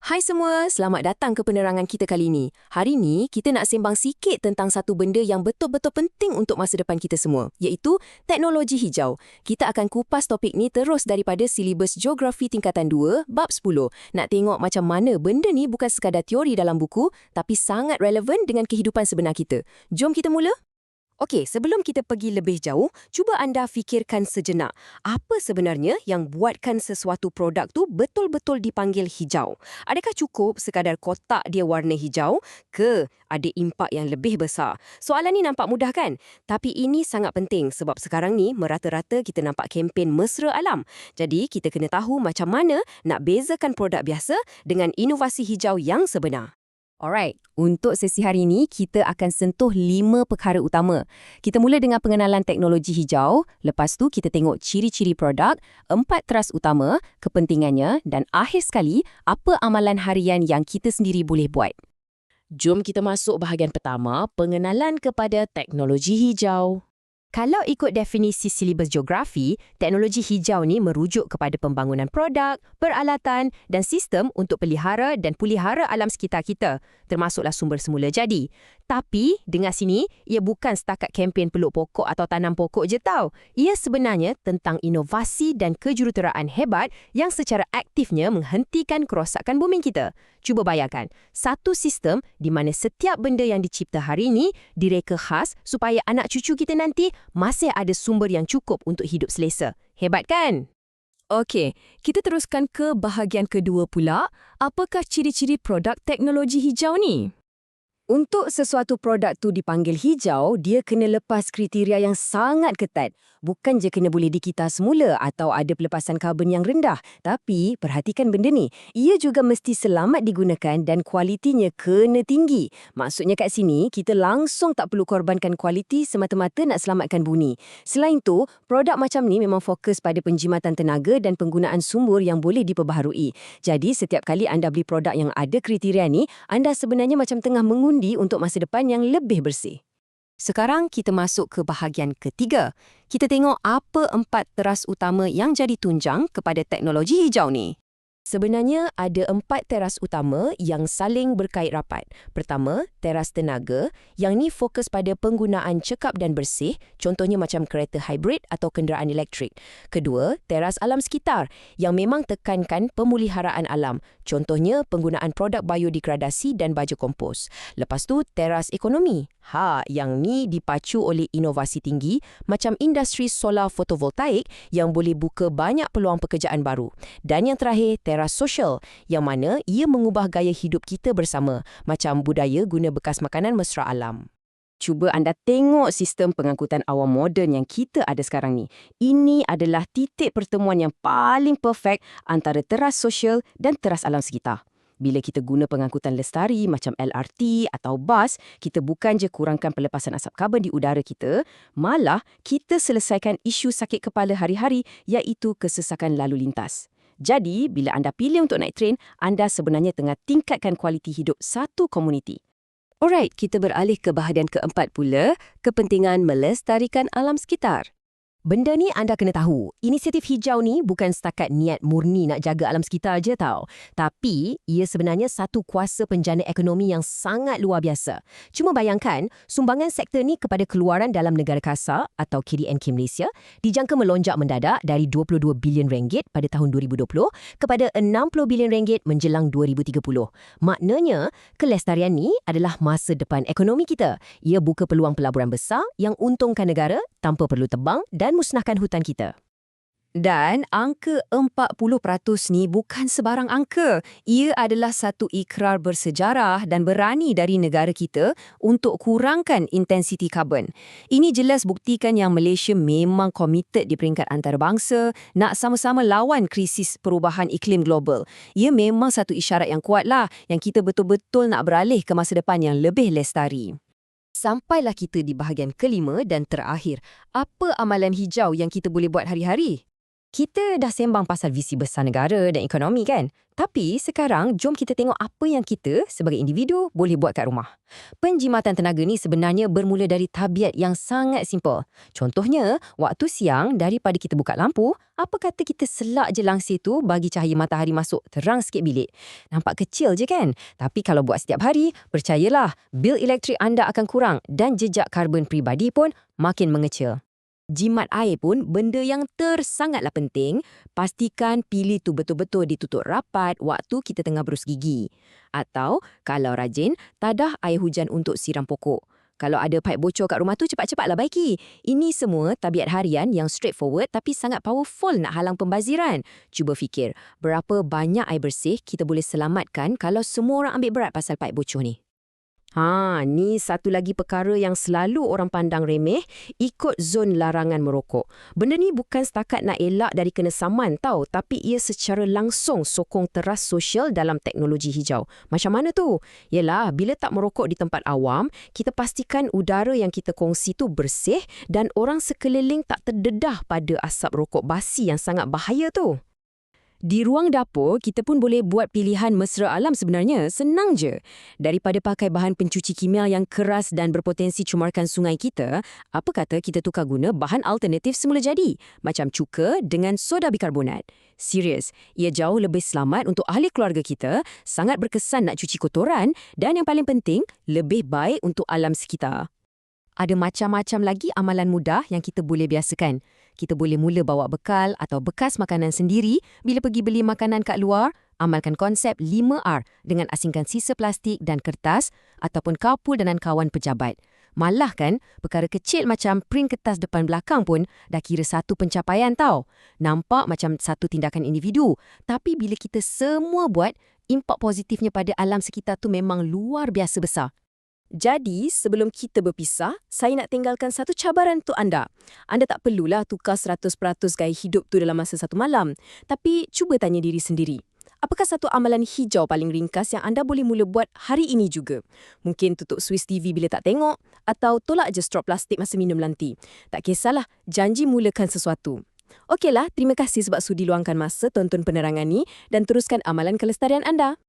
Hai semua, selamat datang ke penerangan kita kali ini. Hari ini, kita nak sembang sikit tentang satu benda yang betul-betul penting untuk masa depan kita semua, iaitu teknologi hijau. Kita akan kupas topik ni terus daripada silibus Geografi Tingkatan 2, bab 10. Nak tengok macam mana benda ni bukan sekadar teori dalam buku, tapi sangat relevan dengan kehidupan sebenar kita. Jom kita mula. Okey, sebelum kita pergi lebih jauh, cuba anda fikirkan sejenak. Apa sebenarnya yang buatkan sesuatu produk tu betul-betul dipanggil hijau? Adakah cukup sekadar kotak dia warna hijau ke ada impak yang lebih besar? Soalan ni nampak mudah kan? Tapi ini sangat penting sebab sekarang ni merata-rata kita nampak kempen mesra alam. Jadi kita kena tahu macam mana nak bezakan produk biasa dengan inovasi hijau yang sebenar. Alright, untuk sesi hari ini, kita akan sentuh 5 perkara utama. Kita mula dengan pengenalan teknologi hijau, lepas tu kita tengok ciri-ciri produk, 4 teras utama, kepentingannya dan akhir sekali, apa amalan harian yang kita sendiri boleh buat. Jom kita masuk bahagian pertama, pengenalan kepada teknologi hijau. Kalau ikut definisi silibus geografi, teknologi hijau ni merujuk kepada pembangunan produk, peralatan dan sistem untuk pelihara dan pulihara alam sekitar kita, termasuklah sumber semula jadi. Tapi, dengar sini, ia bukan setakat kempen peluk pokok atau tanam pokok je tau. Ia sebenarnya tentang inovasi dan kejuruteraan hebat yang secara aktifnya menghentikan kerosakan bumi kita. Cuba bayangkan, satu sistem di mana setiap benda yang dicipta hari ini direka khas supaya anak cucu kita nanti masih ada sumber yang cukup untuk hidup selesa. Hebat kan? Okey, kita teruskan ke bahagian kedua pula. Apakah ciri-ciri produk teknologi hijau ni? Untuk sesuatu produk tu dipanggil hijau, dia kena lepas kriteria yang sangat ketat. Bukan je kena boleh dikita semula atau ada pelepasan karbon yang rendah. Tapi, perhatikan benda ni. Ia juga mesti selamat digunakan dan kualitinya kena tinggi. Maksudnya kat sini, kita langsung tak perlu korbankan kualiti semata-mata nak selamatkan bumi. Selain tu, produk macam ni memang fokus pada penjimatan tenaga dan penggunaan sumber yang boleh diperbaharui. Jadi, setiap kali anda beli produk yang ada kriteria ni, anda sebenarnya macam tengah mengundi untuk masa depan yang lebih bersih. Sekarang kita masuk ke bahagian ketiga. Kita tengok apa 4 teras utama yang jadi tunjang kepada teknologi hijau ni. Sebenarnya ada 4 teras utama yang saling berkait rapat. Pertama, teras tenaga yang ni fokus pada penggunaan cekap dan bersih, contohnya macam kereta hybrid atau kenderaan elektrik. Kedua, teras alam sekitar yang memang tekankan pemuliharaan alam, contohnya penggunaan produk biodegradasi dan baja kompos. Lepas tu, teras ekonomi. Yang ni dipacu oleh inovasi tinggi macam industri solar fotovoltaik yang boleh buka banyak peluang pekerjaan baru. Dan yang terakhir, teras sosial yang mana ia mengubah gaya hidup kita bersama, macam budaya guna bekas makanan mesra alam. Cuba anda tengok sistem pengangkutan awam moden yang kita ada sekarang ni. Ini adalah titik pertemuan yang paling perfect antara teras sosial dan teras alam sekitar. Bila kita guna pengangkutan lestari macam LRT atau bas, kita bukan je kurangkan pelepasan asap karbon di udara kita, malah kita selesaikan isu sakit kepala hari-hari iaitu kesesakan lalu lintas. Jadi, bila anda pilih untuk naik train, anda sebenarnya tengah tingkatkan kualiti hidup satu komuniti. Alright, kita beralih ke bahagian keempat pula, kepentingan melestarikan alam sekitar. Benda ni anda kena tahu, inisiatif hijau ni bukan setakat niat murni nak jaga alam sekitar je tau. Tapi, ia sebenarnya satu kuasa penjana ekonomi yang sangat luar biasa. Cuma bayangkan, sumbangan sektor ni kepada keluaran dalam negara kasar atau KDNK Malaysia dijangka melonjak mendadak dari 22 bilion ringgit pada tahun 2020 kepada 60 bilion ringgit menjelang 2030. Maknanya, kelestarian ni adalah masa depan ekonomi kita. Ia buka peluang pelaburan besar yang untungkan negara tanpa perlu tebang dan musnahkan hutan kita. Dan angka 40% ni bukan sebarang angka. Ia adalah satu ikrar bersejarah dan berani dari negara kita untuk kurangkan intensiti karbon. Ini jelas buktikan yang Malaysia memang komited di peringkat antarabangsa nak sama-sama lawan krisis perubahan iklim global. Ia memang satu isyarat yang kuatlah yang kita betul-betul nak beralih ke masa depan yang lebih lestari. Sampailah kita di bahagian kelima dan terakhir. Apa amalan hijau yang kita boleh buat hari-hari? Kita dah sembang pasal visi besar negara dan ekonomi kan? Tapi sekarang jom kita tengok apa yang kita sebagai individu boleh buat kat rumah. Penjimatan tenaga ni sebenarnya bermula dari tabiat yang sangat simple. Contohnya, waktu siang daripada kita buka lampu, apa kata kita selak je langsir tu bagi cahaya matahari masuk terang sikit bilik. Nampak kecil je kan? Tapi kalau buat setiap hari, percayalah, bil elektrik anda akan kurang dan jejak karbon peribadi pun makin mengecil. Jimat air pun benda yang tersangatlah penting. Pastikan pilih tu betul-betul ditutup rapat waktu kita tengah berus gigi. Atau, kalau rajin, tadah air hujan untuk siram pokok. Kalau ada paip bocor kat rumah tu, cepat-cepatlah baiki. Ini semua tabiat harian yang straightforward tapi sangat powerful nak halang pembaziran. Cuba fikir, berapa banyak air bersih kita boleh selamatkan kalau semua orang ambil berat pasal paip bocor ni. Ni satu lagi perkara yang selalu orang pandang remeh, ikut zon larangan merokok. Benda ni bukan setakat nak elak dari kena saman tau, tapi ia secara langsung sokong teras sosial dalam teknologi hijau. Macam mana tu? Yelah, bila tak merokok di tempat awam, kita pastikan udara yang kita kongsi tu bersih dan orang sekeliling tak terdedah pada asap rokok basi yang sangat bahaya tu. Di ruang dapur, kita pun boleh buat pilihan mesra alam sebenarnya. Senang je. Daripada pakai bahan pencuci kimia yang keras dan berpotensi cemarkan sungai kita, apa kata kita tukar guna bahan alternatif semula jadi, macam cuka dengan soda bikarbonat. Serius, ia jauh lebih selamat untuk ahli keluarga kita, sangat berkesan nak cuci kotoran dan yang paling penting, lebih baik untuk alam sekitar. Ada macam-macam lagi amalan mudah yang kita boleh biasakan. Kita boleh mula bawa bekal atau bekas makanan sendiri bila pergi beli makanan kat luar, amalkan konsep 5R dengan asingkan sisa plastik dan kertas ataupun carpool dengan kawan pejabat. Malah kan, perkara kecil macam print kertas depan belakang pun dah kira satu pencapaian tau. Nampak macam satu tindakan individu, tapi bila kita semua buat, impak positifnya pada alam sekitar tu memang luar biasa besar. Jadi, sebelum kita berpisah, saya nak tinggalkan satu cabaran untuk anda. Anda tak perlulah tukar 100% gaya hidup tu dalam masa satu malam. Tapi, cuba tanya diri sendiri. Apakah satu amalan hijau paling ringkas yang anda boleh mula buat hari ini juga? Mungkin tutup Swiss TV bila tak tengok, atau tolak je strop plastik masa minum lanti. Tak kisahlah, janji mulakan sesuatu. Okeylah, terima kasih sebab sudi luangkan masa tonton penerangan ni dan teruskan amalan kelestarian anda.